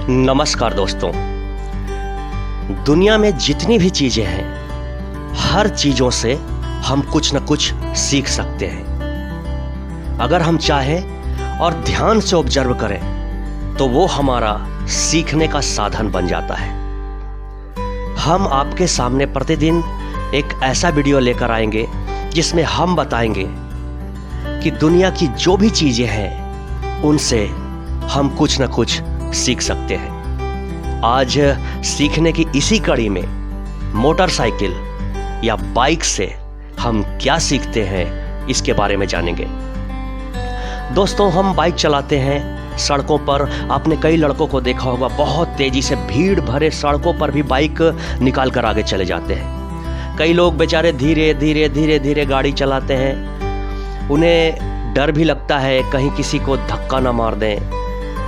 नमस्कार दोस्तों। दुनिया में जितनी भी चीजें हैं, हर चीजों से हम कुछ न कुछ सीख सकते हैं। अगर हम चाहें और ध्यान से ऑब्जर्व करें तो वो हमारा सीखने का साधन बन जाता है। हम आपके सामने प्रतिदिन एक ऐसा वीडियो लेकर आएंगे जिसमें हम बताएंगे कि दुनिया की जो भी चीजें हैं उनसे हम कुछ न कुछ सीख सकते हैं। आज सीखने की इसी कड़ी में मोटरसाइकिल या बाइक से हम क्या सीखते हैं इसके बारे में जानेंगे। दोस्तों, हम बाइक चलाते हैं सड़कों पर। आपने कई लड़कों को देखा होगा, बहुत तेजी से भीड़ भरे सड़कों पर भी बाइक निकाल कर आगे चले जाते हैं। कई लोग बेचारे धीरे धीरे धीरे धीरे गाड़ी चलाते हैं। उन्हें डर भी लगता है कहीं किसी को धक्का ना मार दें,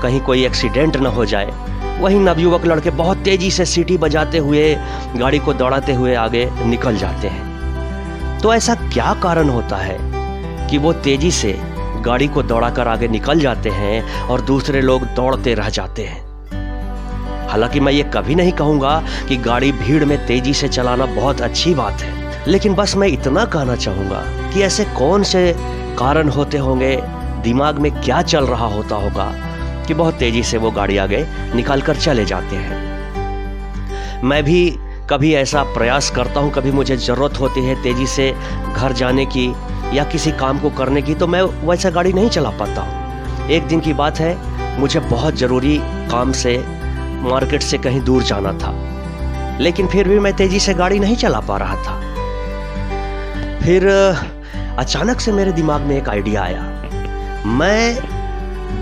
कहीं कोई एक्सीडेंट ना हो जाए। वहीं नवयुवक लड़के बहुत तेजी से सीटी बजाते हुए गाड़ी को दौड़ाते हुए आगे निकल जाते हैं। तो ऐसा क्या कारण होता है कि वो तेजी से गाड़ी को दौड़ाकर आगे निकल जाते हैं और दूसरे लोग दौड़ते रह जाते हैं? हालांकि मैं ये कभी नहीं कहूंगा कि गाड़ी भीड़ में तेजी से चलाना बहुत अच्छी बात है, लेकिन बस मैं इतना कहना चाहूंगा कि ऐसे कौन से कारण होते होंगे, दिमाग में क्या चल रहा होता होगा कि बहुत तेजी से वो गाड़ी आगे निकाल कर चले जाते हैं। मैं भी कभी ऐसा प्रयास करता हूँ, कभी मुझे ज़रूरत होती है तेजी से घर जाने की या किसी काम को करने की, तो मैं वैसा गाड़ी नहीं चला पाता हूँ। एक दिन की बात है, मुझे बहुत ज़रूरी काम से मार्केट से कहीं दूर जाना था, लेकिन फिर भी मैं तेजी से गाड़ी नहीं चला पा रहा था। फिर अचानक से मेरे दिमाग में एक आइडिया आया। मैं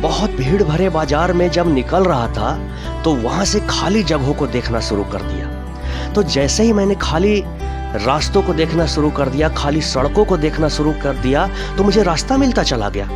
बहुत भीड़ भरे बाजार में जब निकल रहा था तो वहां से खाली जगहों को देखना शुरू कर दिया। तो जैसे ही मैंने खाली रास्तों को देखना शुरू कर दिया, खाली सड़कों को देखना शुरू कर दिया, तो मुझे रास्ता मिलता चला गया।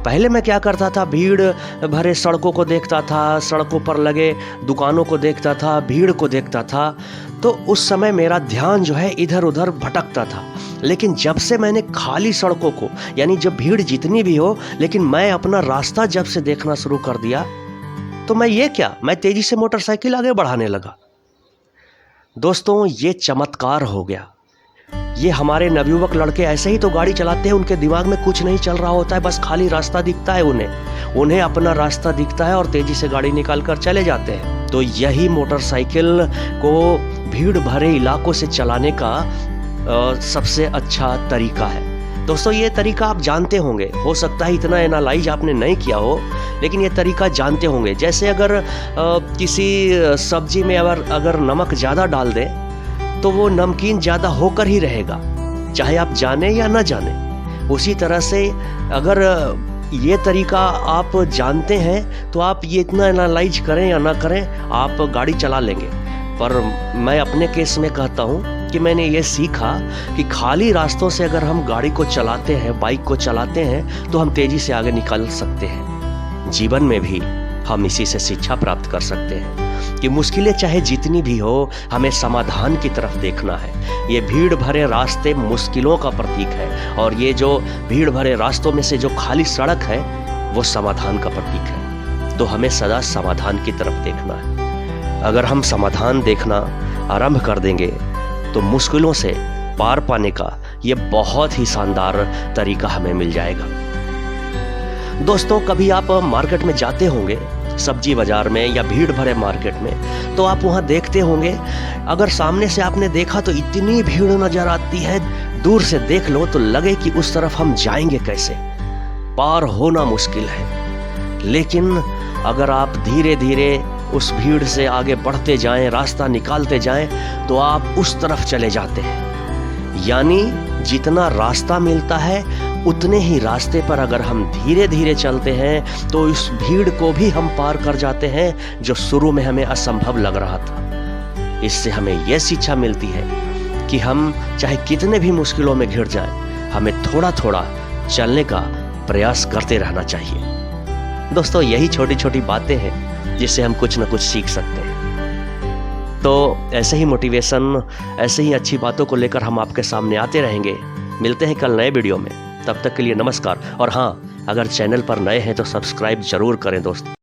पहले मैं क्या करता था, भीड़ भरे सड़कों को देखता था, सड़कों पर लगे दुकानों को देखता था, भीड़ को देखता था, तो उस समय मेरा ध्यान जो है इधर उधर भटकता था। लेकिन जब से मैंने खाली सड़कों को, यानी जब भीड़ जितनी भी हो, लेकिन मैं अपना रास्ता जब से देखना शुरू कर दिया, तो मैं तेजी से मोटरसाइकिल आगे बढ़ाने लगा। दोस्तों, ये चमत्कार हो गया। ये हमारे नवयुवक लड़के ऐसे ही तो गाड़ी चलाते हैं, उनके दिमाग में कुछ नहीं चल रहा होता है, बस खाली रास्ता दिखता है। उन्हें अपना रास्ता दिखता है और तेजी से गाड़ी निकाल कर चले जाते हैं। तो यही मोटरसाइकिल को भीड़ भरे इलाकों से चलाने का सबसे अच्छा तरीका है। दोस्तों, ये तरीका आप जानते होंगे, हो सकता है इतना एनालाइज आपने नहीं किया हो, लेकिन ये तरीका जानते होंगे। जैसे अगर किसी सब्जी में अगर नमक ज़्यादा डाल दें तो वो नमकीन ज़्यादा होकर ही रहेगा, चाहे आप जाने या ना जाने। उसी तरह से अगर ये तरीका आप जानते हैं तो आप ये इतना एनालाइज करें या ना करें, आप गाड़ी चला लेंगे। पर मैं अपने केस में कहता हूँ कि मैंने ये सीखा कि खाली रास्तों से अगर हम गाड़ी को चलाते हैं, बाइक को चलाते हैं, तो हम तेज़ी से आगे निकल सकते हैं। जीवन में भी हम इसी से शिक्षा प्राप्त कर सकते हैं कि मुश्किलें चाहे जितनी भी हो, हमें समाधान की तरफ देखना है। ये भीड़ भरे रास्ते मुश्किलों का प्रतीक है, और ये जो भीड़ भरे रास्तों में से जो खाली सड़क है वो समाधान का प्रतीक है। तो हमें सदा समाधान की तरफ देखना है। अगर हम समाधान देखना आरंभ कर देंगे तो मुश्किलों से पार पाने का ये बहुत ही शानदार तरीका हमें मिल जाएगा। दोस्तों, कभी आप मार्केट में जाते होंगे, सब्जी बाजार में या भीड़ भरे मार्केट में, तो आप वहाँ देखते होंगे, अगर सामने से आपने देखा तो इतनी भीड़ नजर आती है, दूर से देख लो तो लगे कि उस तरफ हम जाएंगे कैसे, पार होना मुश्किल है। लेकिन अगर आप धीरे धीरे उस भीड़ से आगे बढ़ते जाएं, रास्ता निकालते जाएं, तो आप उस तरफ चले जाते हैं। यानी जितना रास्ता मिलता है उतने ही रास्ते पर अगर हम धीरे धीरे चलते हैं तो इस भीड़ को भी हम पार कर जाते हैं, जो शुरू में हमें असंभव लग रहा था। इससे हमें यह शिक्षा मिलती है कि हम चाहे कितने भी मुश्किलों में घिर जाएं, हमें थोड़ा थोड़ा चलने का प्रयास करते रहना चाहिए। दोस्तों, यही छोटी छोटी बातें हैं जिससे हम कुछ न कुछ सीख सकते हैं। तो ऐसे ही मोटिवेशन, ऐसे ही अच्छी बातों को लेकर हम आपके सामने आते रहेंगे। मिलते हैं कल नए वीडियो में, तब तक के लिए नमस्कार। और हाँ, अगर चैनल पर नए हैं तो सब्सक्राइब जरूर करें दोस्तों।